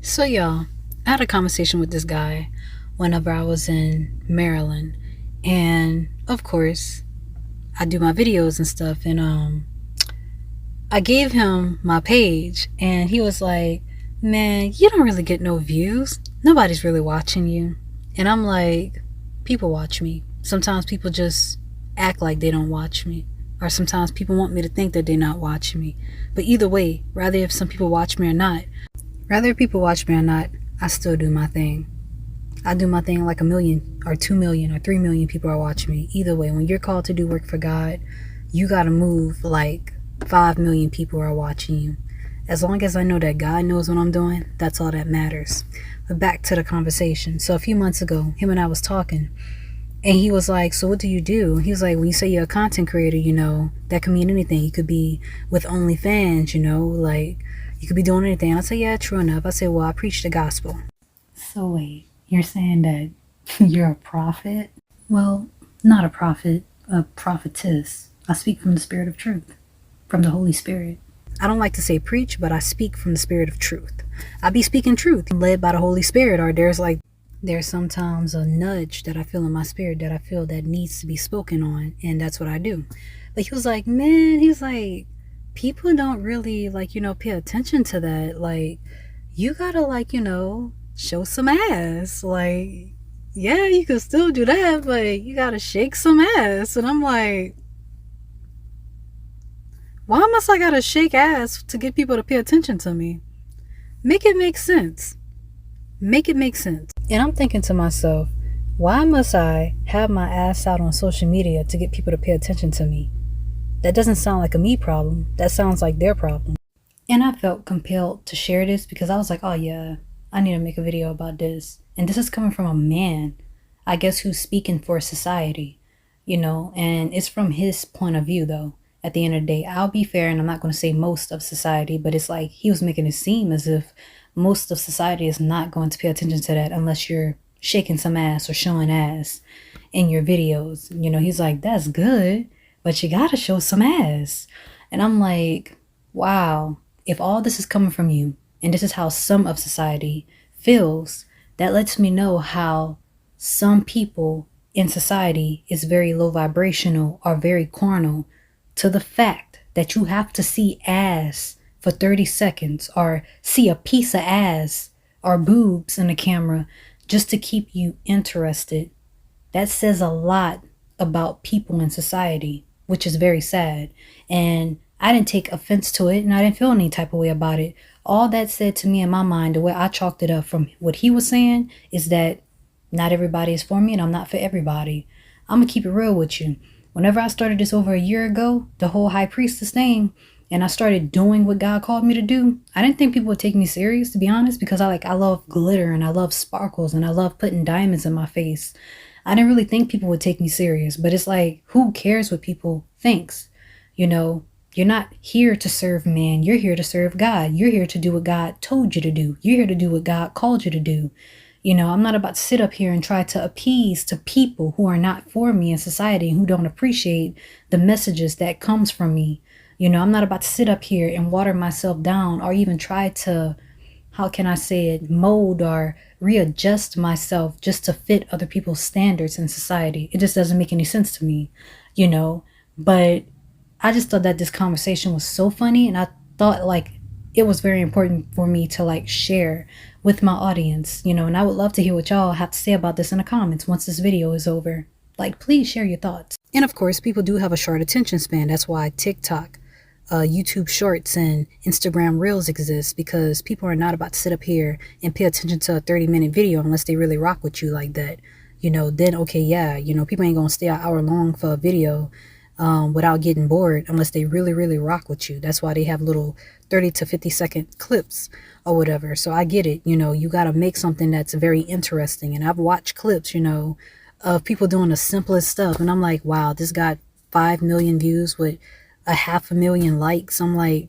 So, y'all, I had a conversation with this guy whenever I was in Maryland. And of course, I do my videos and stuff. And I gave him my page, and he was like, "Man, you don't really get no views. Nobody's really watching you." And I'm like, people watch me. Sometimes people just act like they don't watch me. Or sometimes people want me to think that they're not watching me. But either way, rather if some people watch me or not, rather if people watch me or not, I still do my thing. I do my thing like 1 million or 2 million or 3 million people are watching me. Either way, when you're called to do work for God, you gotta move like 5 million people are watching you. As long as I know that God knows what I'm doing, that's all that matters. But back to the conversation. So a few months ago, him and I was talking, and he was like, "So what do you do?" He was like, "When you say you're a content creator, that could mean anything. You could be with OnlyFans, like you could be doing anything." And I said, "Yeah, true enough." I said, "Well, I preach the gospel." So wait, you're saying that you're a prophet? Well, not a prophet, a prophetess. I speak from the spirit of truth, from the Holy Spirit. I don't like to say preach, but I speak from the spirit of truth. I be speaking truth, led by the Holy Spirit, or there's sometimes a nudge that I feel in my spirit that I feel that needs to be spoken on, and that's what I do. But he was like, "Man," he's like, "people don't really pay attention to that. Like, you gotta show some ass. Like, yeah, you can still do that, but you gotta shake some ass." And I'm like, why must I gotta shake ass to get people to pay attention to me? Make it make sense. Make it make sense. And I'm thinking to myself, why must I have my ass out on social media to get people to pay attention to me? That doesn't sound like a me problem. That sounds like their problem. And I felt compelled to share this because I was like, oh yeah, I need to make a video about this. And this is coming from a man, I guess, who's speaking for society, and it's from his point of view though. At the end of the day, I'll be fair, and I'm not going to say most of society, but it's like he was making it seem as if most of society is not going to pay attention to that unless you're shaking some ass or showing ass in your videos. He's like, "That's good, but you gotta show some ass." And I'm like, wow, if all this is coming from you, and this is how some of society feels, that lets me know how some people in society is very low vibrational or very carnal, to the fact that you have to see ass for 30 seconds or see a piece of ass or boobs in the camera just to keep you interested. That says a lot about people in society, which is very sad. And I didn't take offense to it, and I didn't feel any type of way about it. All that said to me in my mind, the way I chalked it up from what he was saying, is that not everybody is for me and I'm not for everybody. I'm going to keep it real with you. Whenever I started this over a year ago, the whole high priestess thing, and I started doing what God called me to do, I didn't think people would take me serious, to be honest, because I love glitter and I love sparkles and I love putting diamonds in my face. I didn't really think people would take me serious, but it's like, who cares what people thinks? You're not here to serve man. You're here to serve God. You're here to do what God told you to do. You're here to do what God called you to do. I'm not about to sit up here and try to appease to people who are not for me in society and who don't appreciate the messages that comes from me. I'm not about to sit up here and water myself down or even try to, how can I say it, mold or readjust myself just to fit other people's standards in society. It just doesn't make any sense to me, but I just thought that this conversation was so funny, and I thought it was very important for me to share with my audience, and I would love to hear what y'all have to say about this in the comments once this video is over. Please share your thoughts. And of course, people do have a short attention span. That's why TikTok, YouTube Shorts, and Instagram Reels exist, because people are not about to sit up here and pay attention to a 30-minute video unless they really rock with you like that. Then okay, yeah, people ain't gonna stay an hour long for a video without getting bored unless they really, really rock with you. That's why they have little 30 to 50-second clips or whatever. So I get it. You got to make something that's very interesting. And I've watched clips, of people doing the simplest stuff. And I'm like, wow, this got 5 million views with a 500,000 likes. I'm like,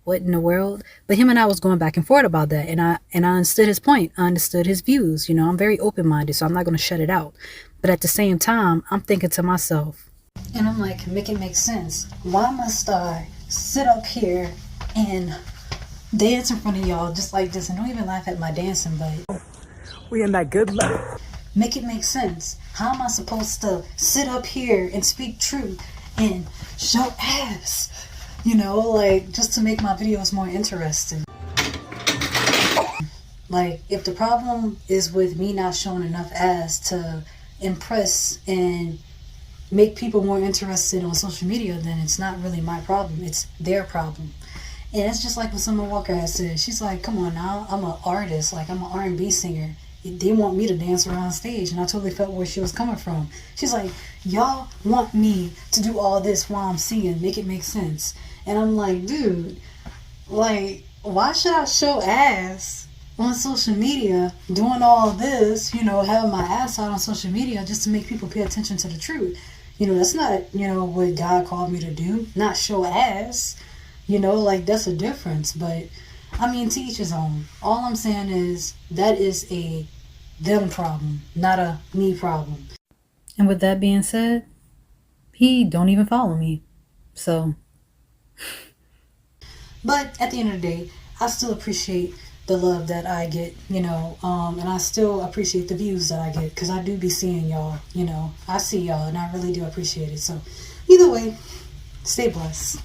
what in the world? But him and I was going back and forth about that. And I understood his point. I understood his views. I'm very open-minded, so I'm not going to shut it out. But at the same time, I'm thinking to myself, and I'm like, make it make sense. Why must I sit up here and dance in front of y'all just like this, and don't even laugh at my dancing, but We in that good life. make it make sense. How am I supposed to sit up here and speak truth and show ass? You know, like, just to make my videos more interesting. Like, if the problem is with me not showing enough ass to impress and make people more interested on social media, then it's not really my problem. It's their problem. And it's just like what Summer Walker has said. She's like, come on now, I'm an artist. Like, I'm an R&B singer. They want me to dance around stage. And I totally felt where she was coming from. She's like, y'all want me to do all this while I'm singing. Make it make sense. And I'm like, dude, like, why should I show ass on social media, doing all this, you know, having my ass out on social media just to make people pay attention to the truth? You know, that's not, you know, what God called me to do. Not show ass. You know, like, that's a difference. But, I mean, to each his own. All I'm saying is that is a them problem, not a me problem. And with that being said, he don't even follow me. So, but at the end of the day, I still appreciate the love that I get, you know, and I still appreciate the views that I get, because I do be seeing y'all, you know. I see y'all, and I really do appreciate it. So, either way, stay blessed.